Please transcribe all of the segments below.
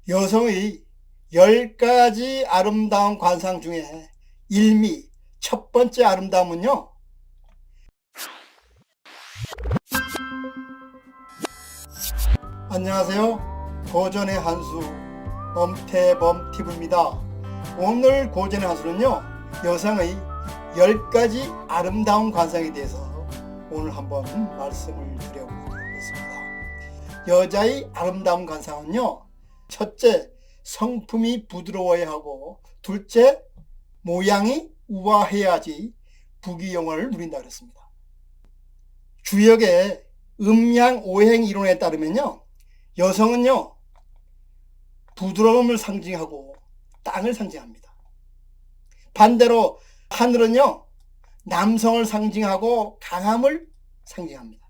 여성의 10가지 아름다운 관상 중에 일미 첫 번째 아름다움은요, 안녕하세요. 고전의 한수 엄태범 TV입니다. 오늘 고전의 한수는요, 여성의 10가지 아름다운 관상에 대해서 오늘 한번 말씀을 드려보도록 하겠습니다. 여자의 아름다운 관상은요, 첫째, 성품이 부드러워야 하고, 둘째, 모양이 우아해야지 부귀영화를 누린다 그랬습니다. 주역의 음양오행 이론에 따르면요, 여성은요, 부드러움을 상징하고 땅을 상징합니다. 반대로 하늘은요, 남성을 상징하고 강함을 상징합니다.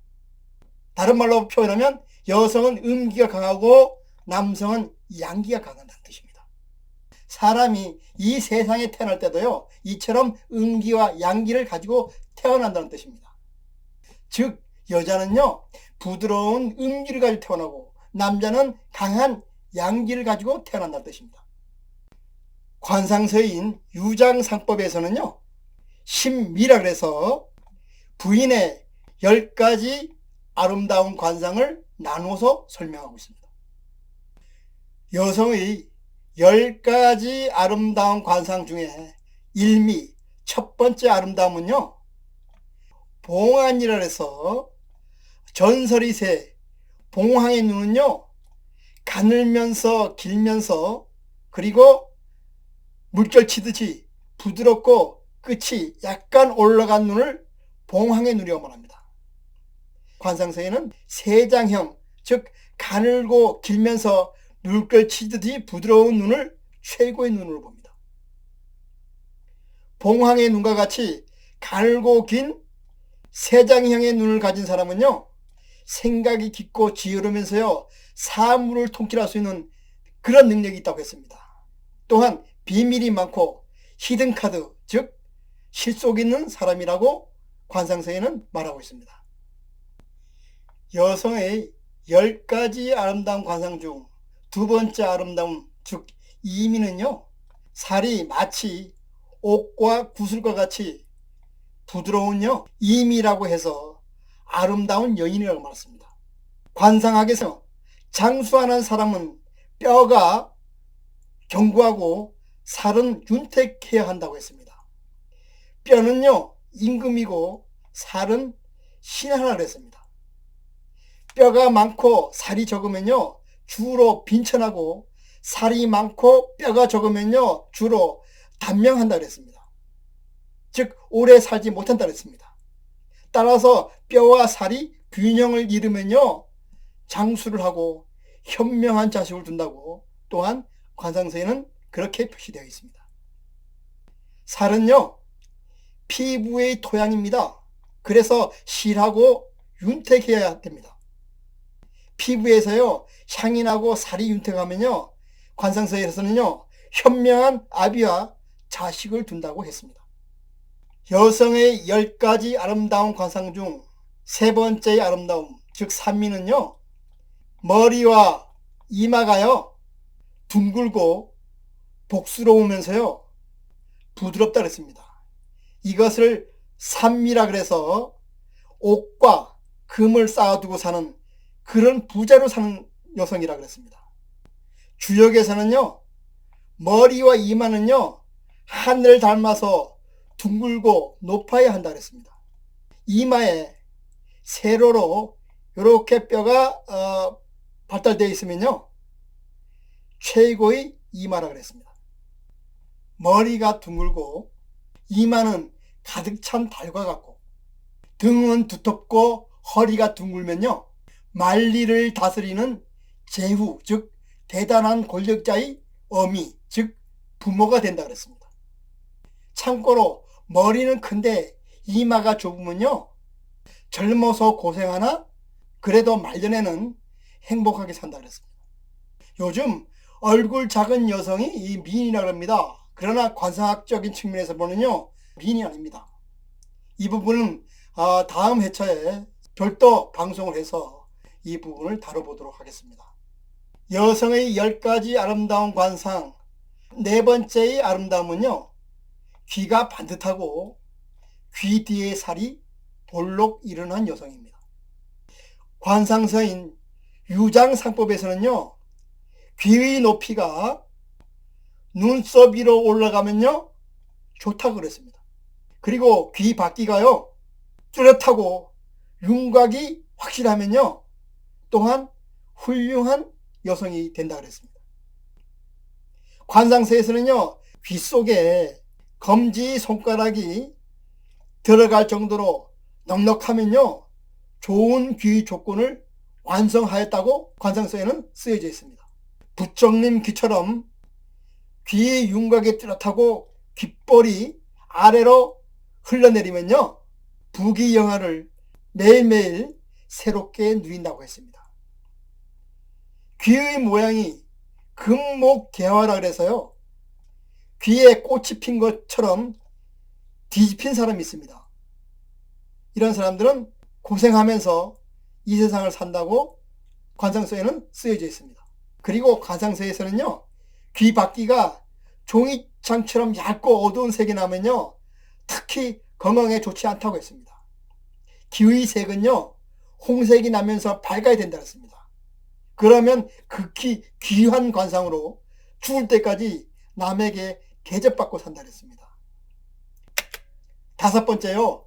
다른 말로 표현하면 여성은 음기가 강하고 남성은 양기가 강하다는 뜻입니다. 사람이 이 세상에 태어날 때도요, 이처럼 음기와 양기를 가지고 태어난다는 뜻입니다. 즉 여자는요, 부드러운 음기를 가지고 태어나고 남자는 강한 양기를 가지고 태어난다는 뜻입니다. 관상서인 유장상법에서는요, 신미라 그래서 부인의 10가지 아름다운 관상을 나누어서 설명하고 있습니다. 여성의 10가지 아름다운 관상 중에 일미 첫 번째 아름다움은요, 봉안이라 해서 전설이 새 봉황의 눈은요, 가늘면서 길면서 그리고 물결 치듯이 부드럽고 끝이 약간 올라간 눈을 봉황의 눈이라고 말합니다. 관상서에는 세장형, 즉 가늘고 길면서 물결 치듯이 부드러운 눈을 최고의 눈으로 봅니다. 봉황의 눈과 같이 가늘고 긴 세장형의 눈을 가진 사람은요, 생각이 깊고 지혜로우면서요, 사물을 통찰할 수 있는 그런 능력이 있다고 했습니다. 또한 비밀이 많고 히든카드, 즉 실속 있는 사람이라고 관상서에는 말하고 있습니다. 여성의 10가지 아름다운 관상 중 두 번째 아름다움, 즉 이미는요, 살이 마치 옥과 구슬과 같이 부드러운요, 이미라고 해서 아름다운 여인이라고 말했습니다. 관상학에서 장수하는 사람은 뼈가 견고하고 살은 윤택해야 한다고 했습니다. 뼈는요, 임금이고 살은 신하라 그랬습니다. 뼈가 많고 살이 적으면요, 주로 빈천하고, 살이 많고 뼈가 적으면요, 주로 단명한다 그랬습니다. 즉 오래 살지 못한다 그랬습니다. 따라서 뼈와 살이 균형을 이루면요, 장수를 하고 현명한 자식을 둔다고 또한 관상서에는 그렇게 표시되어 있습니다. 살은요, 피부의 토양입니다. 그래서 실하고 윤택해야 됩니다. 피부에서요, 향이 나고 살이 윤택하면요, 관상서에서는요, 현명한 아비와 자식을 둔다고 했습니다. 여성의 10가지 아름다운 관상 중 세 번째의 아름다움, 즉 삼미는요, 머리와 이마가요, 둥글고 복스러우면서요, 부드럽다 그랬습니다. 이것을 삼미라 그래서 옥과 금을 쌓아두고 사는 그런 부자로 사는 여성이라 그랬습니다. 주역에서는요, 머리와 이마는요, 하늘을 닮아서 둥글고 높아야 한다 그랬습니다. 이마에 세로로 이렇게 뼈가 발달되어 있으면요, 최고의 이마라 그랬습니다. 머리가 둥글고 이마는 가득 찬 달과 같고 등은 두텁고 허리가 둥글면요, 만리를 다스리는 제후, 즉 대단한 권력자의 어미, 즉 부모가 된다 그랬습니다. 참고로 머리는 큰데 이마가 좁으면요, 젊어서 고생하나 그래도 말년에는 행복하게 산다 그랬습니다. 요즘 얼굴 작은 여성이 이 미인이라고 합니다. 그러나 관상학적인 측면에서 보면요, 미인이 아닙니다. 이 부분은 다음 회차에 별도 방송을 해서 이 부분을 다뤄보도록 하겠습니다. 여성의 10가지 아름다운 관상, 네 번째의 아름다움은요, 귀가 반듯하고 귀 뒤에 살이 볼록 일어난 여성입니다. 관상서인 유장상법에서는요, 귀의 높이가 눈썹 위로 올라가면요 좋다고 그랬습니다. 그리고 귀 바퀴가요 뚜렷하고 윤곽이 확실하면요 또한 훌륭한 여성이 된다 그랬습니다. 관상서에서는요 귀 속에 검지 손가락이 들어갈 정도로 넉넉하면요 좋은 귀 조건을 완성하였다고 관상서에는 쓰여져 있습니다. 부처님 귀처럼 귀의 윤곽이 뚜렷하고 귓볼이 아래로 흘러내리면요 부귀영화를 매일매일 새롭게 누린다고 했습니다. 귀의 모양이 금목개화라 그래서요 귀에 꽃이 핀 것처럼 뒤집힌 사람이 있습니다. 이런 사람들은 고생하면서 이 세상을 산다고 관상서에는 쓰여져 있습니다. 그리고 관상서에서는요 귀 바퀴가 종이장처럼 얇고 어두운 색이 나면요 특히 건강에 좋지 않다고 했습니다. 귀의 색은요 홍색이 나면서 밝아야 된다고 했습니다. 그러면 극히 귀한 관상으로 죽을 때까지 남에게 대접받고 산다고 했습니다. 다섯 번째요,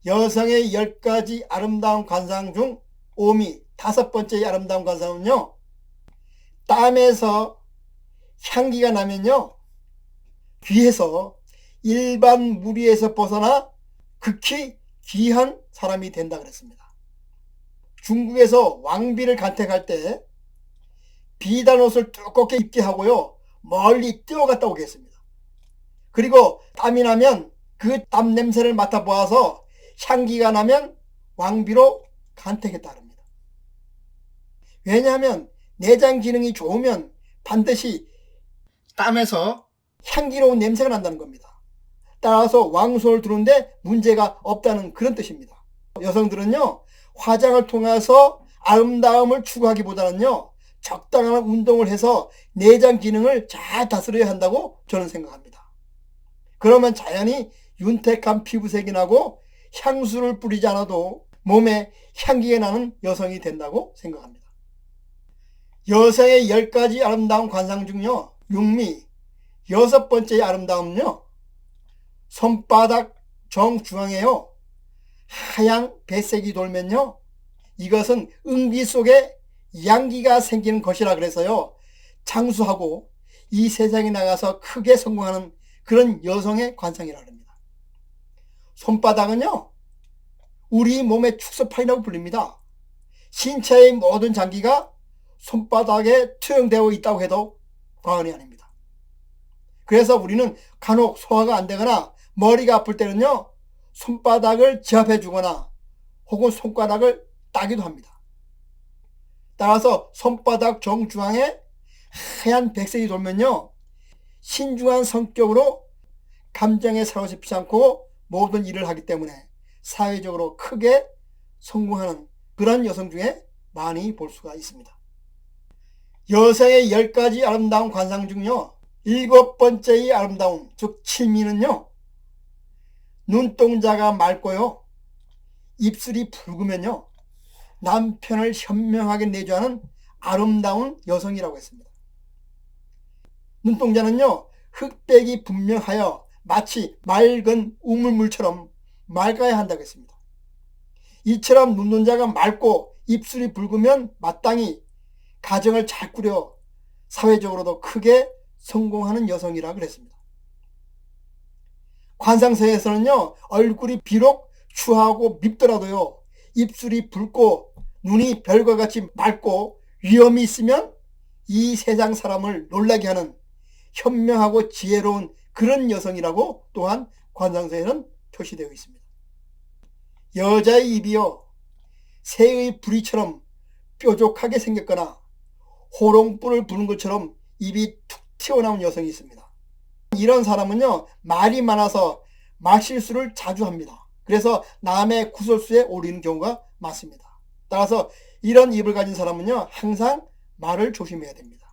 여성의 10가지 아름다운 관상 중 오미 다섯 번째의 아름다운 관상은요 땀에서 향기가 나면요 귀에서 일반 무리에서 벗어나 극히 귀한 사람이 된다 그랬습니다. 중국에서 왕비를 간택할 때 비단 옷을 두껍게 입게 하고요 멀리 뛰어갔다 오게 했습니다. 그리고 땀이 나면 그 땀 냄새를 맡아보아서 향기가 나면 왕비로 간택했다 합니다. 왜냐하면 내장 기능이 좋으면 반드시 땀에서 향기로운 냄새가 난다는 겁니다. 따라서 왕소를 두는데 문제가 없다는 그런 뜻입니다. 여성들은요 화장을 통해서 아름다움을 추구하기보다는요 적당한 운동을 해서 내장 기능을 잘 다스려야 한다고 저는 생각합니다. 그러면 자연히 윤택한 피부색이 나고 향수를 뿌리지 않아도 몸에 향기가 나는 여성이 된다고 생각합니다. 여성의 10가지 아름다운 관상 중요 육미 여섯 번째의 아름다움은요 손바닥 정중앙에요 하얀 배색이 돌면요 이것은 응기 속에 양기가 생기는 것이라 그래서요 장수하고 이 세상에 나가서 크게 성공하는 그런 여성의 관상이라 합니다. 손바닥은요 우리 몸의 축소판이라고 불립니다. 신체의 모든 장기가 손바닥에 투영되어 있다고 해도 과언이 아닙니다. 그래서 우리는 간혹 소화가 안 되거나 머리가 아플 때는요 손바닥을 지압해 주거나 혹은 손가락을 따기도 합니다. 따라서 손바닥 정중앙에 하얀 백색이 돌면요 신중한 성격으로 감정에 사로잡히지 않고 모든 일을 하기 때문에 사회적으로 크게 성공하는 그런 여성 중에 많이 볼 수가 있습니다. 여성의 10가지 아름다운 관상 중요 일곱 번째의 아름다움 즉 칠미는요 눈동자가 맑고요 입술이 붉으면요 남편을 현명하게 내조하는 아름다운 여성이라고 했습니다. 눈동자는요 흑백이 분명하여 마치 맑은 우물물처럼 맑아야 한다고 했습니다. 이처럼 눈동자가 맑고 입술이 붉으면 마땅히 가정을 잘 꾸려 사회적으로도 크게 성공하는 여성이라 그랬습니다. 관상서에서는요 얼굴이 비록 추하고 밉더라도요 입술이 붉고 눈이 별과 같이 맑고 위엄이 있으면 이 세상 사람을 놀라게 하는 현명하고 지혜로운 그런 여성이라고 또한 관상서에는 표시되어 있습니다. 여자의 입이요 새의 부리처럼 뾰족하게 생겼거나 호롱불을 부는 것처럼 입이 툭 튀어나온 여성이 있습니다. 이런 사람은요 말이 많아서 말실수를 자주 합니다. 그래서 남의 구설수에 오르는 경우가 많습니다. 따라서 이런 입을 가진 사람은요 항상 말을 조심해야 됩니다.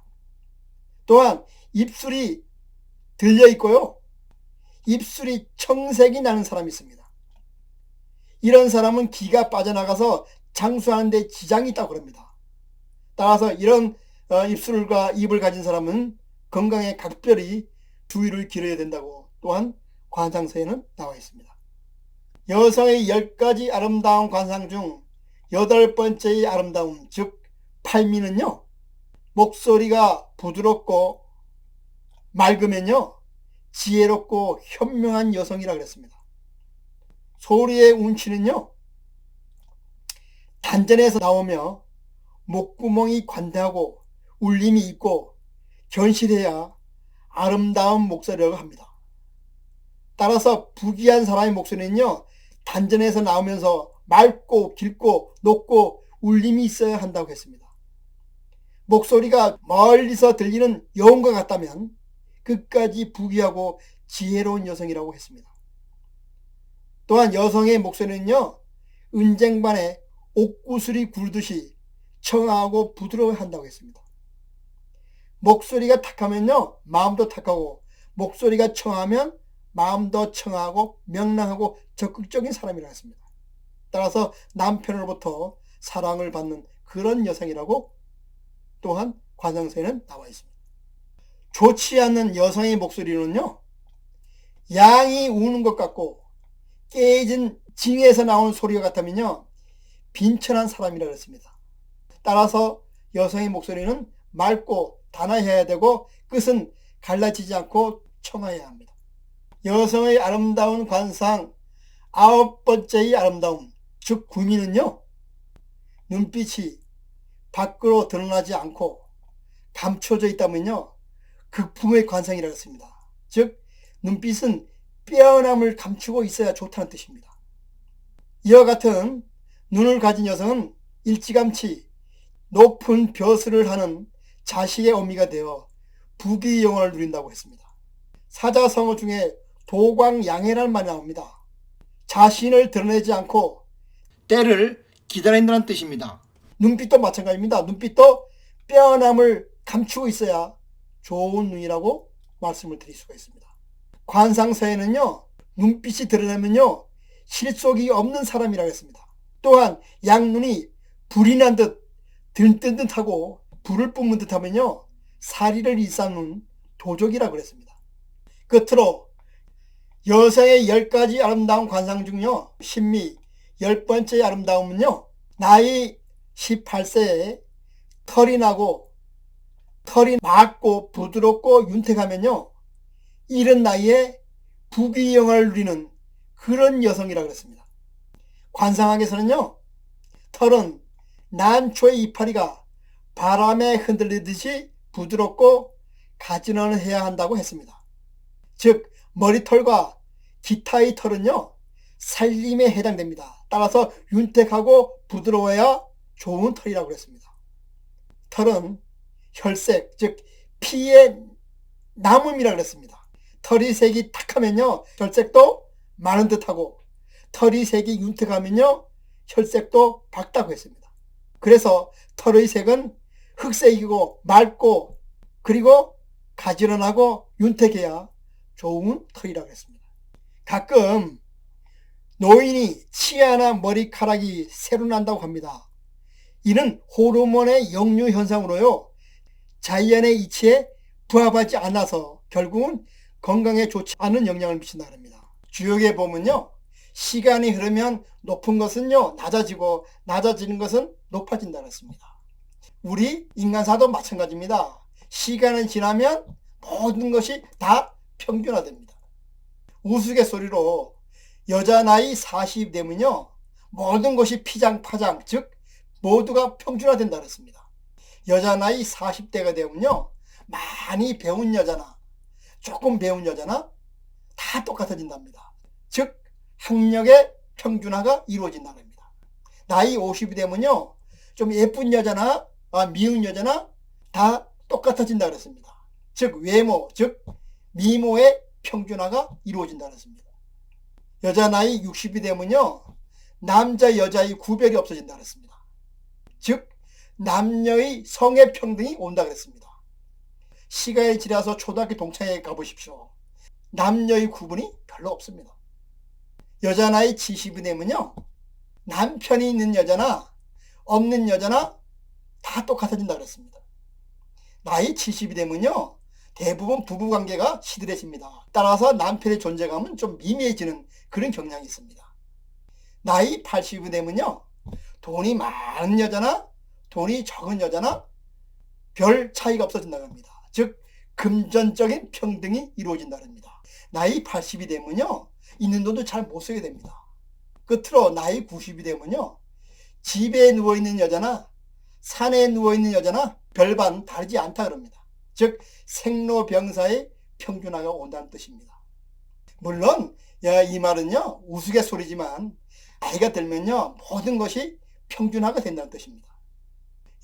또한 입술이 들려 있고요. 입술이 청색이 나는 사람이 있습니다. 이런 사람은 기가 빠져나가서 장수하는 데 지장이 있다고 합니다. 따라서 이런 입술과 입을 가진 사람은 건강에 각별히 주의를 기울여야 된다고 또한 관상서에는 나와 있습니다. 여성의 10가지 아름다운 관상 중 8번째의 아름다움, 즉 팔미는요, 목소리가 부드럽고 맑으면요 지혜롭고 현명한 여성이라 그랬습니다. 소리의 운치는요 단전에서 나오며 목구멍이 관대하고 울림이 있고 견실해야 아름다운 목소리라고 합니다. 따라서 부귀한 사람의 목소리는요 단전에서 나오면서 맑고 길고 높고 울림이 있어야 한다고 했습니다. 목소리가 멀리서 들리는 여운과 같다면 끝까지 부귀하고 지혜로운 여성이라고 했습니다. 또한 여성의 목소리는요 은쟁반에 옥구슬이 굴듯이 청아하고 부드러워야 한다고 했습니다. 목소리가 탁하면요 마음도 탁하고, 목소리가 청하면 마음도 청하고 명랑하고 적극적인 사람이라고 했습니다. 따라서 남편으로부터 사랑을 받는 그런 여성이라고 또한 관상서에는 나와 있습니다. 좋지 않는 여성의 목소리는요 양이 우는 것 같고 깨진 징에서 나오는 소리가 같으면요 빈천한 사람이라고 했습니다. 따라서 여성의 목소리는 맑고 단아해야 되고 끝은 갈라지지 않고 청아해야 합니다. 여성의 아름다운 관상 9번째의 아름다움, 즉 구미는요 눈빛이 밖으로 드러나지 않고 감춰져 있다면요 극풍의 관상이라고 했습니다. 즉 눈빛은 빼어남을 감추고 있어야 좋다는 뜻입니다. 이와 같은 눈을 가진 여성은 일찌감치 높은 벼슬을 하는 자식의 어미가 되어 부귀영화를 누린다고 했습니다. 사자성어 중에 도광양해라는 말이 나옵니다. 자신을 드러내지 않고 때를 기다린다는 뜻입니다. 눈빛도 마찬가지입니다. 눈빛도 빼어남을 감추고 있어야 좋은 눈이라고 말씀을 드릴 수가 있습니다. 관상서에는요 눈빛이 드러나면요 실속이 없는 사람이라고 했습니다. 또한 양눈이 불이 난 듯 들뜬 듯하고 불을 뿜은 듯하면요 사리를 일삼는 도적이라고 그랬습니다. 끝으로 여성의 10가지 아름다운 관상 중요 신미 10번째 아름다움은요 나이 18세에 털이 나고 털이 맑고 부드럽고 윤택하면요 이른 나이에 부귀영화를 누리는 그런 여성이라고 그랬습니다. 관상학에서는요 털은 난초의 이파리가 바람에 흔들리듯이 부드럽고 가지런해야 한다고 했습니다. 즉 머리털과 기타의 털은요 살림에 해당됩니다. 따라서 윤택하고 부드러워야 좋은 털이라고 그랬습니다. 털은 혈색, 즉 피의 남음이라고 그랬습니다. 털이 색이 탁하면요 혈색도 많은 듯하고, 털이 색이 윤택하면요 혈색도 밝다고 했습니다. 그래서 털의 색은 흑색이고 맑고 그리고 가지런하고 윤택해야 좋은 털이라고 했습니다. 가끔 노인이 치아나 머리카락이 새로 난다고 합니다. 이는 호르몬의 역류 현상으로요 자연의 이치에 부합하지 않아서 결국은 건강에 좋지 않은 영향을 미친다고 합니다. 주역에 보면요 시간이 흐르면 높은 것은요 낮아지고 낮아지는 것은 높아진다고 했습니다. 우리 인간사도 마찬가지입니다. 시간이 지나면 모든 것이 다 평균화됩니다. 우스갯소리로 여자 나이 40 되면요 모든 것이 피장파장, 즉 모두가 평준화된다고 했습니다. 여자 나이 40대가 되면요 많이 배운 여자나 조금 배운 여자나 다 똑같아진답니다. 즉 학력의 평준화가 이루어진다고 합니다. 나이 50이 되면요 좀 예쁜 여자나 미운 여자나 다 똑같아진다고 했습니다. 즉 외모, 즉 미모의 평준화가 이루어진다고 했습니다. 여자 나이 60이 되면요 남자 여자의 구별이 없어진다고 했습니다. 즉 남녀의 성의 평등이 온다 그랬습니다. 시간이 지나서 초등학교 동창회에 가보십시오. 남녀의 구분이 별로 없습니다. 여자 나이 70이 되면요, 남편이 있는 여자나 없는 여자나 다 똑같아진다 그랬습니다. 나이 70이 되면요, 대부분 부부관계가 시들해집니다. 따라서 남편의 존재감은 좀 미미해지는 그런 경향이 있습니다. 나이 80이 되면요, 돈이 많은 여자나 돈이 적은 여자나 별 차이가 없어진다고 합니다. 즉 금전적인 평등이 이루어진다고 합니다. 나이 80이 되면요, 있는 돈도 잘 못 쓰게 됩니다. 끝으로 나이 90이 되면요, 집에 누워있는 여자나 산에 누워있는 여자나 별반 다르지 않다 그럽니다. 즉 생로병사의 평준화가 온다는 뜻입니다. 물론 이 말은요, 우스갯소리지만 나이가 들면요, 모든 것이 평준화가 된다는 뜻입니다.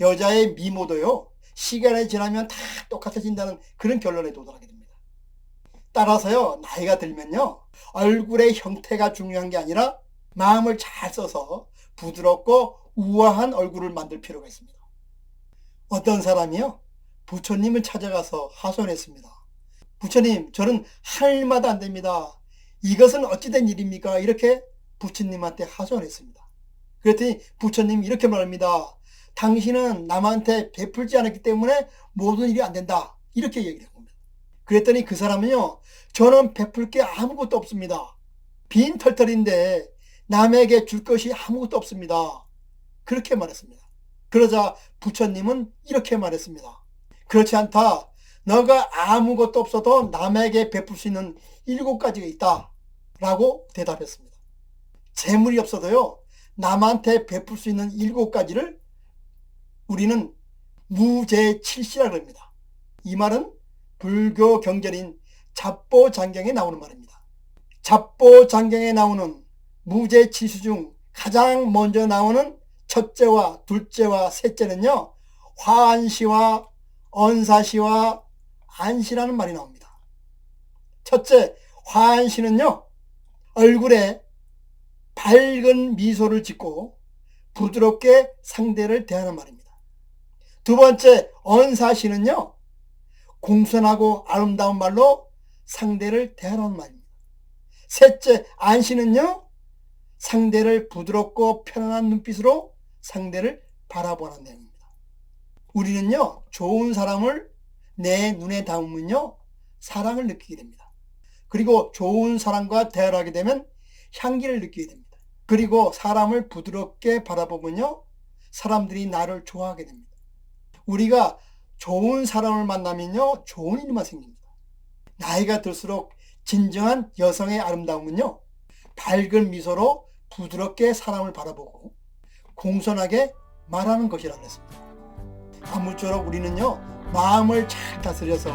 여자의 미모도요, 시간이 지나면 다 똑같아진다는 그런 결론에 도달하게 됩니다. 따라서요, 나이가 들면요, 얼굴의 형태가 중요한 게 아니라 마음을 잘 써서 부드럽고 우아한 얼굴을 만들 필요가 있습니다. 어떤 사람이요, 부처님을 찾아가서 하소연했습니다. 부처님, 저는 하늘마다 안 됩니다. 이것은 어찌된 일입니까? 이렇게 부처님한테 하소연했습니다. 그랬더니 부처님이 이렇게 말합니다. 당신은 남한테 베풀지 않았기 때문에 모든 일이 안 된다. 이렇게 얘기를 합니다. 그랬더니 그 사람은요, 저는 베풀 게 아무것도 없습니다. 빈 털털인데 남에게 줄 것이 아무것도 없습니다. 그렇게 말했습니다. 그러자 부처님은 이렇게 말했습니다. 그렇지 않다. 너가 아무것도 없어도 남에게 베풀 수 있는 7가지가 있다. 라고 대답했습니다. 재물이 없어도요, 남한테 베풀 수 있는 7가지를 우리는 무제칠시라고 합니다. 이 말은 불교 경전인 잡보장경에 나오는 말입니다. 잡보장경에 나오는 무제칠수 중 가장 먼저 나오는 첫째와 둘째와 셋째는요, 화안시와 언사시와 안시라는 말이 나옵니다. 첫째, 화안시는요, 얼굴에 밝은 미소를 짓고 부드럽게 상대를 대하는 말입니다. 두 번째, 언사시는요, 공손하고 아름다운 말로 상대를 대하는 말입니다. 셋째, 안시는요, 상대를 부드럽고 편안한 눈빛으로 상대를 바라보는 내용입니다. 우리는요, 좋은 사람을 내 눈에 담으면요, 사랑을 느끼게 됩니다. 그리고 좋은 사람과 대화를 하게 되면 향기를 느끼게 됩니다. 그리고 사람을 부드럽게 바라보면요, 사람들이 나를 좋아하게 됩니다. 우리가 좋은 사람을 만나면요, 좋은 일만 생깁니다. 나이가 들수록 진정한 여성의 아름다움은요, 밝은 미소로 부드럽게 사람을 바라보고 공손하게 말하는 것이라고 했습니다. 아무쪼록 우리는요, 마음을 잘 다스려서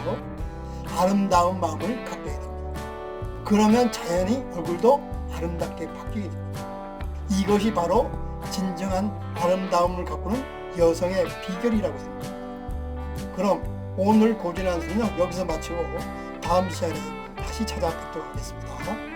아름다운 마음을 갖게 됩니다. 그러면 자연히 얼굴도 아름답게 바뀌게 됩니다. 이것이 바로 진정한 아름다움을 가꾸는 여성의 비결이라고 생각합니다. 그럼 오늘 고전의 한수는요, 여기서 마치고 다음 시간에 다시 찾아뵙도록 하겠습니다.